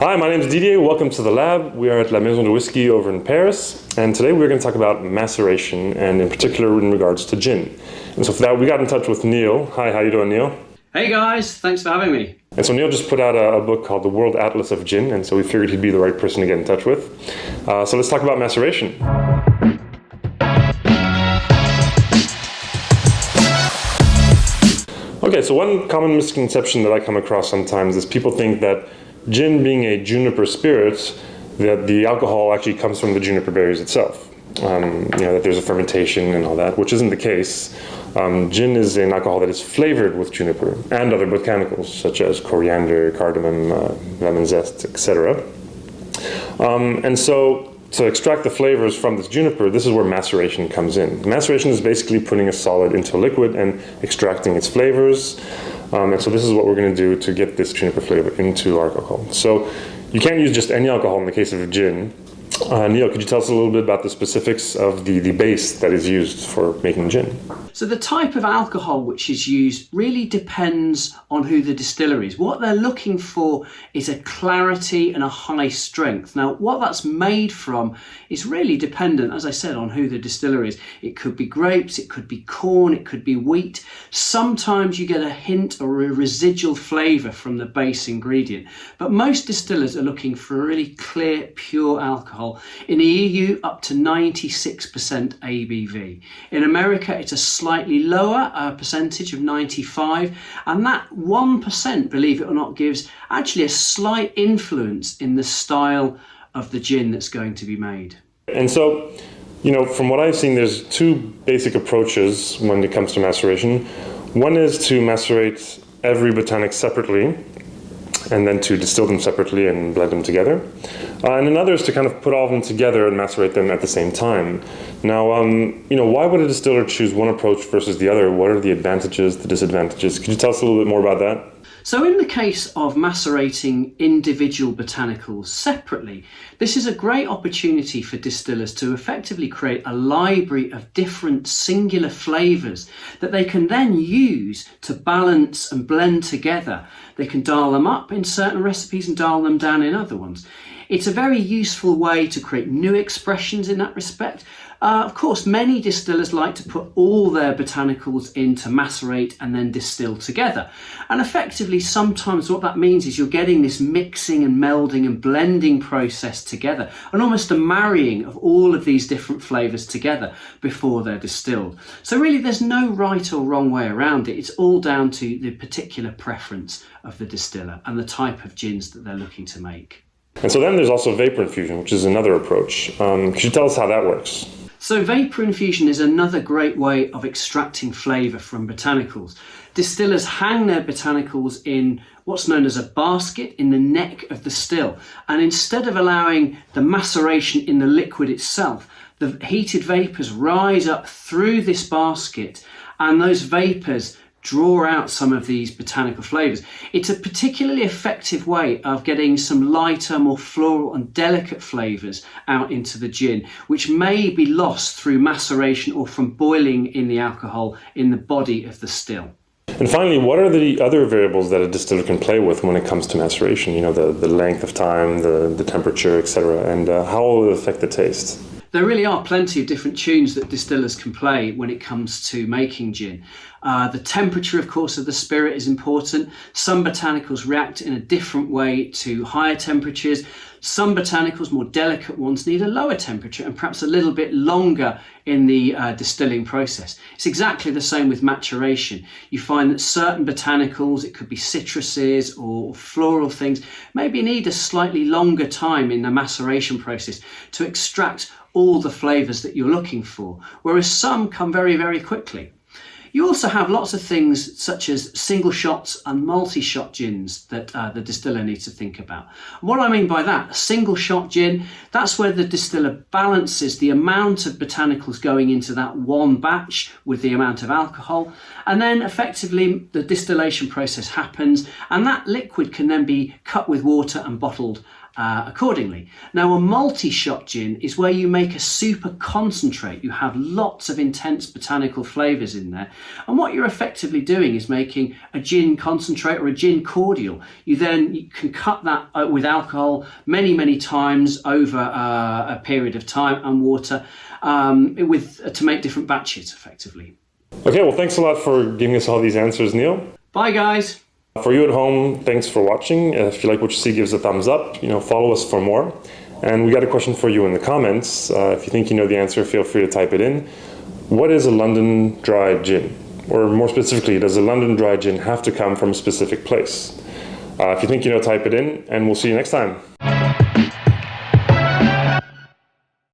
Hi, my name is Didier. Welcome to the lab. We are at La Maison de Whisky over in Paris, and today we're going to talk about maceration, and in particular in regards to gin. And so for that, we got in touch with Neil. Hi, how you doing, Neil? Hey guys, thanks for having me. And so Neil just put out a book called The World Atlas of Gin, and so we figured he'd be the right person to get in touch with. So let's talk about maceration. Okay, so one common misconception that I come across sometimes is people think that gin being a juniper spirit, that the alcohol actually comes from the juniper berries itself. That there's a fermentation and all that, which isn't the case. Gin is an alcohol that is flavored with juniper and other botanicals such as coriander, cardamom, lemon zest, etc. And so to extract the flavors from this juniper, this is where maceration comes in. Maceration is basically putting a solid into a liquid and extracting its flavors. And so this is what we're going to do to get this juniper flavor into our alcohol. So you can't use just any alcohol in the case of a gin. Neil, could you tell us a little bit about the specifics of the base that is used for making gin? So the type of alcohol which is used really depends on who the distiller is. What they're looking for is a clarity and a high strength. Now, what that's made from is really dependent, as I said, on who the distiller is. It could be grapes, it could be corn, it could be wheat. Sometimes you get a hint or a residual flavour from the base ingredient. But most distillers are looking for a really clear, pure alcohol. In the EU, up to 96% ABV. In America, it's a slightly lower percentage of 95, and that 1%, believe it or not, gives actually a slight influence in the style of the gin that's going to be made. And so, from what I've seen, there's two basic approaches when it comes to maceration. One is to macerate every botanic separately, and then to distill them separately and blend them together. And another is to kind of put all of them together and macerate them at the same time. Now, why would a distiller choose one approach versus the other? What are the advantages, the disadvantages? Could you tell us a little bit more about that? So in the case of macerating individual botanicals separately, this is a great opportunity for distillers to effectively create a library of different singular flavours that they can then use to balance and blend together. They can dial them up in certain recipes and dial them down in other ones. It's a very useful way to create new expressions in that respect. Of course, many distillers like to put all their botanicals in to macerate and then distill together. And effectively, sometimes what that means is you're getting this mixing and melding and blending process together, and almost a marrying of all of these different flavours together before they're distilled. So really, there's no right or wrong way around it. It's all down to the particular preference of the distiller and the type of gins that they're looking to make. And so then there's also vapor infusion, which is another approach. Could you tell us how that works? So vapor infusion is another great way of extracting flavour from botanicals. Distillers hang their botanicals in what's known as a basket in the neck of the still. And instead of allowing the maceration in the liquid itself, the heated vapours rise up through this basket, and those vapours draw out some of these botanical flavours. It's a particularly effective way of getting some lighter, more floral and delicate flavours out into the gin, which may be lost through maceration or from boiling in the alcohol in the body of the still. And finally, what are the other variables that a distiller can play with when it comes to maceration? The length of time, the temperature, etc., and how will it affect the taste? There really are plenty of different tunes that distillers can play when it comes to making gin. The temperature, of course, of the spirit is important. Some botanicals react in a different way to higher temperatures. Some botanicals, more delicate ones, need a lower temperature and perhaps a little bit longer in the distilling process. It's exactly the same with maturation. You find that certain botanicals, it could be citruses or floral things, maybe need a slightly longer time in the maceration process to extract all the flavours that you're looking for, whereas some come very, very quickly. You also have lots of things such as single shots and multi-shot gins that the distiller needs to think about. What I mean by that, a single shot gin, that's where the distiller balances the amount of botanicals going into that one batch with the amount of alcohol, and then effectively the distillation process happens, and that liquid can then be cut with water and bottled accordingly. Now, a multi-shot gin is where you make a super concentrate. You have lots of intense botanical flavours in there. And what you're effectively doing is making a gin concentrate or a gin cordial. You can cut that with alcohol many times over a period of time and water to make different batches effectively. Okay, well, thanks a lot for giving us all these answers, Neil. Bye, guys. For you at home, thanks for watching. If you like what you see, give us a thumbs up. Follow us for more. And we got a question for you in the comments. If you think you know the answer, feel free to type it in. What is a London dry gin? Or more specifically, does a London dry gin have to come from a specific place? If you think you know, type it in, and we'll see you next time.